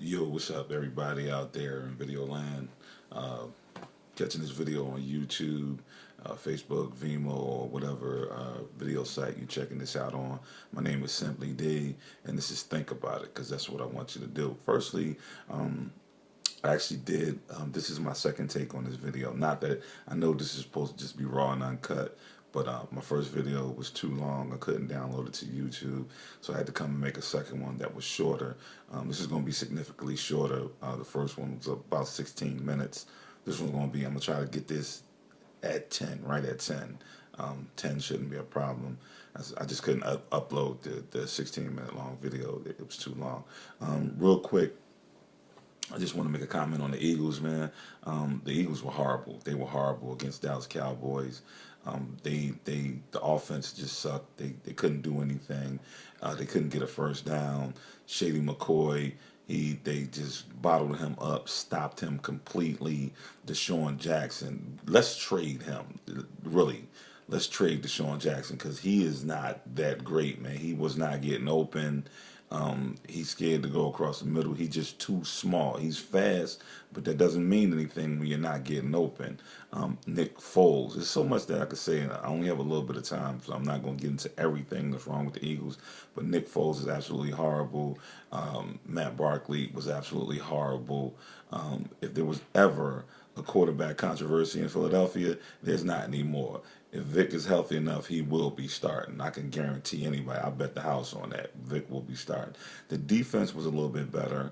Yo, what's up, everybody out there in video land? Uh, Catching this video on YouTube, Facebook, Vimeo, or whatever video site you're checking this out on. My name is Simply D, and this is Think About It, because that's what I want you to do. Firstly, I actually did. This is my second take on this video. Not that I know this is supposed to just be raw and uncut, but my first video was too long. I couldn't download it to YouTube, so I had to come and make a second one that was shorter. This is going to be significantly shorter. The first one was about 16 minutes. This one's going to be, I'm going to try to get this at 10, right at 10. 10 shouldn't be a problem. I just couldn't upload the 16-minute long video. It was too long. Real quick, I just want to make a comment on the Eagles, man. The Eagles were horrible. They were horrible against Dallas Cowboys. The offense just sucked. They couldn't do anything. They couldn't get a first down. Shady McCoy, they just bottled him up, stopped him completely. Deshaun Jackson, let's trade him. Really, let's trade Deshaun Jackson because he is not that great, man. He was not getting open. He's scared to go across the middle. He's just too small. He's fast, but that doesn't mean anything when you're not getting open. Nick Foles. There's so much that I could say, and I only have a little bit of time, so I'm not going to get into everything that's wrong with the Eagles. But Nick Foles is absolutely horrible. Matt Barkley was absolutely horrible. If there was ever a quarterback controversy in Philadelphia, there's not anymore. If Vic is healthy enough, he will be starting. I can guarantee anybody. I bet the house on that. Vic will be starting. The defense was a little bit better.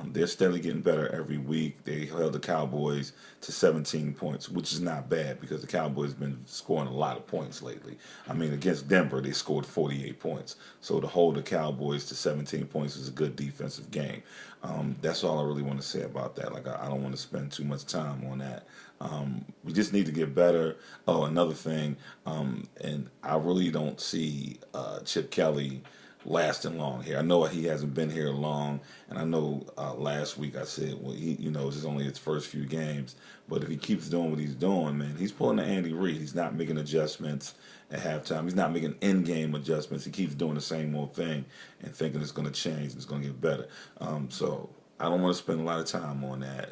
They're steadily getting better every week. They held the Cowboys to 17 points, which is not bad because the Cowboys have been scoring a lot of points lately. I mean, against Denver, they scored 48 points. So to hold the Cowboys to 17 points is a good defensive game. That's all I really want to say about that. Like, I don't want to spend too much time on that. We just need to get better. Oh, another thing, and I really don't see Chip Kelly lasting long here. I know he hasn't been here long, and I know last week I said, well, this is only his first few games, but if he keeps doing what he's doing, man, he's pulling the Andy Reid. He's not making adjustments at halftime. He's not making in-game adjustments. He keeps doing the same old thing and thinking it's going to change and it's going to get better. So I don't want to spend a lot of time on that.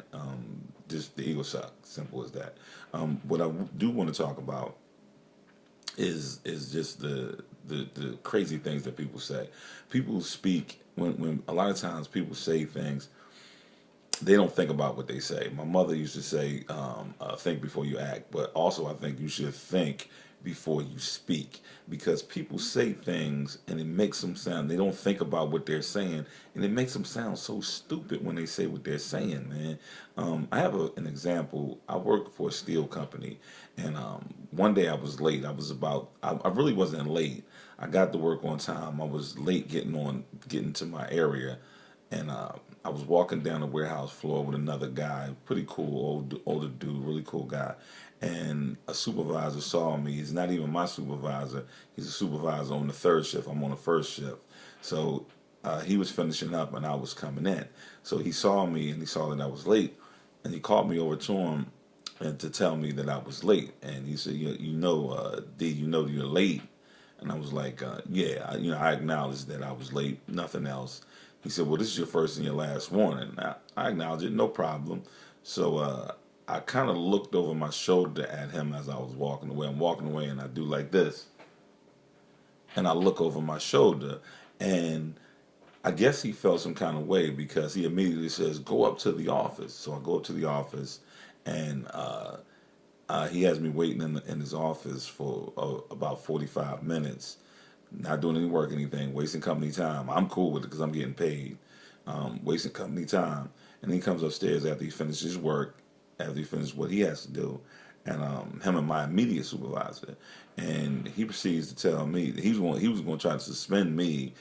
Just the Eagles suck. Simple as that. What I do want to talk about is just the crazy things that people say. People speak when a lot of times people say things, they don't think about what they say. My mother used to say, think before you act, but also I think you should think before you speak because people say things and it makes them sound, they don't think about what they're saying and it makes them sound so stupid when they say what they're saying, man. I have an example. I work for a steel company and one day I was late. I really wasn't late. I got to work on time. I was late getting to my area and I was walking down the warehouse floor with another guy, pretty cool, older dude, really cool guy. And a supervisor saw me. He's not even my supervisor. He's a supervisor on the third shift. I'm on the first shift. So he was finishing up and I was coming in. So he saw me and he saw that I was late. And he called me over to him and to tell me that I was late. And he said, D, you know you're late. And I was like, yeah, I acknowledged that I was late, nothing else. He said, well, this is your first and your last warning. I acknowledged it, no problem. So I kind of looked over my shoulder at him as I was walking away. I'm walking away and I do like this. And I look over my shoulder and I guess he felt some kind of way because he immediately says, go up to the office. So I go up to the office and he has me waiting in his office for about 45 minutes, not doing any work, anything, wasting company time. I'm cool with it because I'm getting paid, wasting company time. And he comes upstairs after he finishes work, after he finishes what he has to do, and him and my immediate supervisor. And he proceeds to tell me that he was going to try to suspend me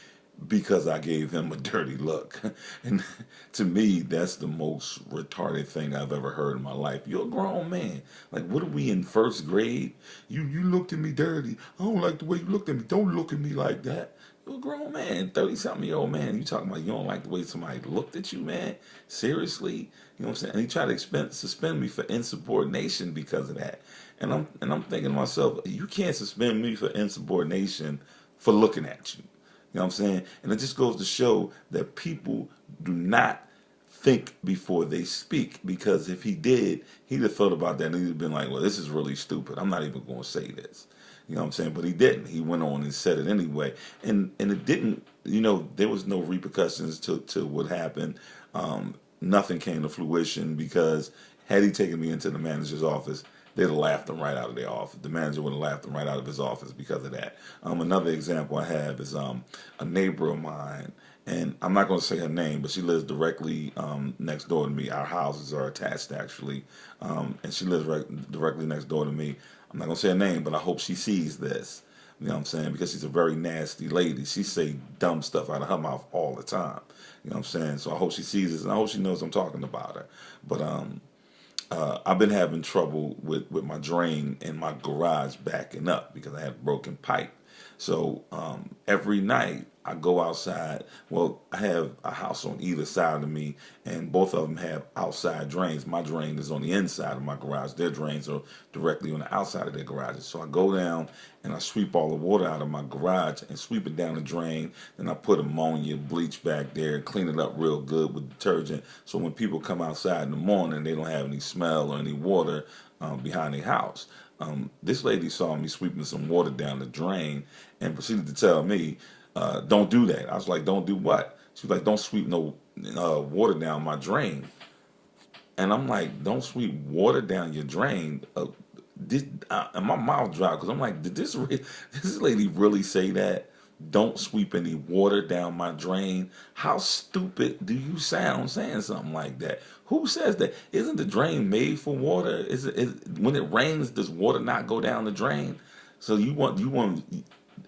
because I gave him a dirty look. And to me, that's the most retarded thing I've ever heard in my life. You're a grown man. Like, what are we in first grade? You looked at me dirty. I don't like the way you looked at me. Don't look at me like that. You're a grown man, 30-something-year-old man. You talking about you don't like the way somebody looked at you, man? Seriously? You know what I'm saying? And he tried to suspend me for insubordination because of that. And I'm thinking to myself, you can't suspend me for insubordination for looking at you. You know what I'm saying? And it just goes to show that people do not think before they speak, because if he did, he'd have thought about that and he'd have been like, well, this is really stupid. I'm not even going to say this. You know what I'm saying? But he didn't. He went on and said it anyway. And it didn't, there was no repercussions to what happened. Nothing came to fruition, because had he taken me into the manager's office, they'd have laughed him right out of their office. The manager would have laughed him right out of his office because of that. Another example I have is a neighbor of mine, and I'm not going to say her name, but she lives directly next door to me. Our houses are attached, actually, and she lives directly next door to me. I'm not going to say her name, but I hope she sees this. You know what I'm saying? Because she's a very nasty lady. She say dumb stuff out of her mouth all the time. You know what I'm saying? So I hope she sees this, and I hope she knows I'm talking about her. But I've been having trouble with my drain in my garage backing up because I had broken pipe. So every night I go outside. Well, I have a house on either side of me, and both of them have outside drains. My drain is on the inside of my garage. Their drains are directly on the outside of their garages. So I go down and I sweep all the water out of my garage and sweep it down the drain. Then I put ammonia, bleach back there, and clean it up real good with detergent. So when people come outside in the morning, they don't have any smell or any water behind their house. This lady saw me sweeping some water down the drain and proceeded to tell me, don't do that. I was like, don't do what? She was like, don't sweep no water down my drain. And I'm like, don't sweep water down your drain. And my mouth dropped, because I'm like, did this lady really say that? Don't sweep any water down my drain. How stupid do you sound saying something like that? Who says that? Isn't the drain made for water? When it rains, does water not go down the drain? So you want.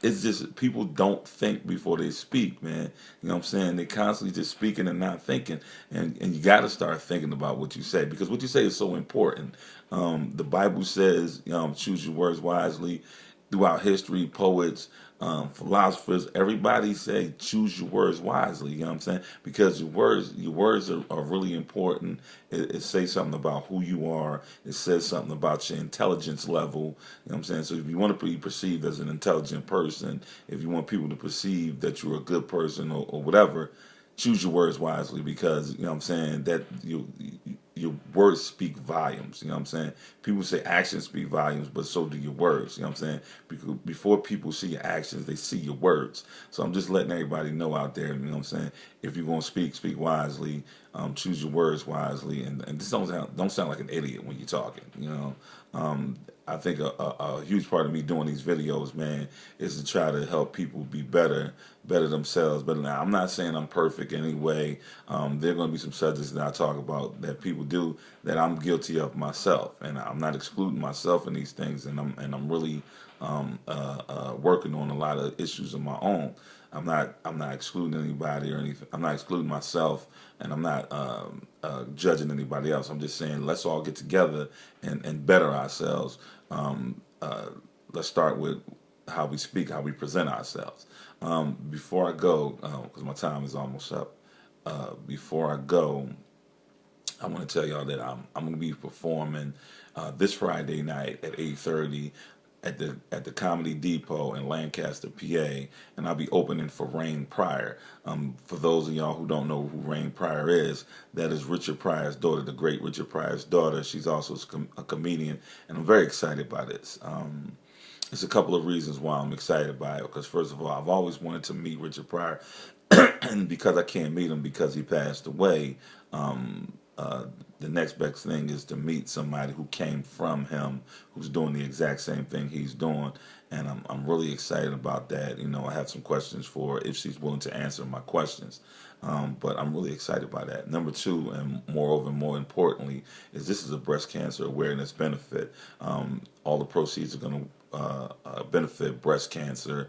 It's just people don't think before they speak, man. You know what I'm saying? They constantly just speaking and not thinking, and you got to start thinking about what you say, because what you say is so important. The Bible says, choose your words wisely. Throughout history, poets, philosophers, everybody say choose your words wisely. You know what I'm saying? Because your words are really important. It says something about who you are. It says something about your intelligence level. You know what I'm saying? So if you want to be perceived as an intelligent person, if you want people to perceive that you're a good person, or whatever, choose your words wisely, because you know what I'm saying, that your words speak volumes. You know what I'm saying? People say actions speak volumes, but so do your words. You know what I'm saying? Because before people see your actions, they see your words. So I'm just letting everybody know out there, you know what I'm saying? If you're going to speak wisely, choose your words wisely, and just don't sound like an idiot when you're talking, you know? I think a huge part of me doing these videos, man, is to try to help people be better themselves. But now, I'm not saying I'm perfect anyway. There are going to be some subjects that I talk about that people do that I'm guilty of myself, and I'm not excluding myself in these things. And I'm really working on a lot of issues of my own. I'm not excluding anybody or anything. I'm not excluding myself, and I'm not judging anybody else. I'm just saying, let's all get together and better ourselves. Let's start with how we speak, how we present ourselves. Before I go, because my time is almost up, before I go, I want to tell y'all that I'm going to be performing this Friday night at 8:30 at the Comedy Depot in Lancaster, PA, and I'll be opening for Rain Pryor. For those of y'all who don't know who Rain Pryor is, that is Richard Pryor's daughter, the great Richard Pryor's daughter. She's also a comedian, and I'm very excited by this. There's a couple of reasons why I'm excited by it. Because first of all, I've always wanted to meet Richard Pryor, and because I can't meet him because he passed away, the next best thing is to meet somebody who came from him, who's doing the exact same thing he's doing. And I'm really excited about that. I have some questions for her if she's willing to answer my questions. But I'm really excited by that. Number two, and moreover, more importantly, is this is a breast cancer awareness benefit. All the proceeds are going to benefit breast cancer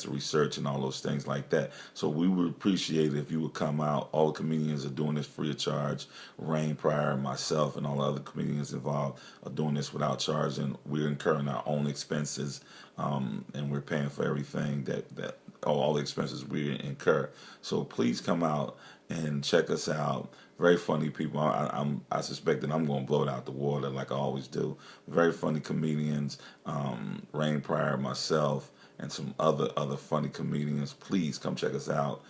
research, and all those things like that. So we would appreciate it if you would come out. All the comedians are doing this free of charge. Rain Pryor, myself, and all the other comedians involved are doing this without charge, and we're incurring our own expenses, and we're paying for everything that all the expenses we incur. So please come out and check us out. Very funny people. I suspect that I'm going to blow it out the water like I always do. Very funny comedians. Rain Pryor, myself, and some other funny comedians. Please come check us out.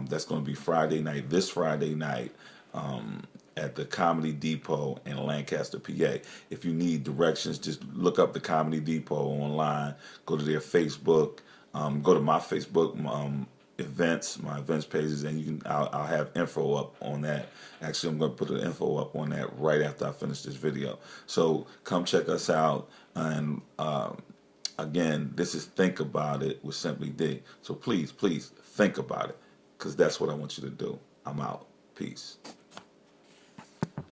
That's going to be Friday night. This Friday night. at the Comedy Depot in Lancaster, PA. If you need directions, just look up the Comedy Depot online. Go to their Facebook. Go to my Facebook events, my events pages, and you can. I'll have info up on that. Actually, I'm going to put the info up on that right after I finish this video. So come check us out. And again, this is Think About It with Simply D. So please, please think about it, because that's what I want you to do. I'm out. Peace.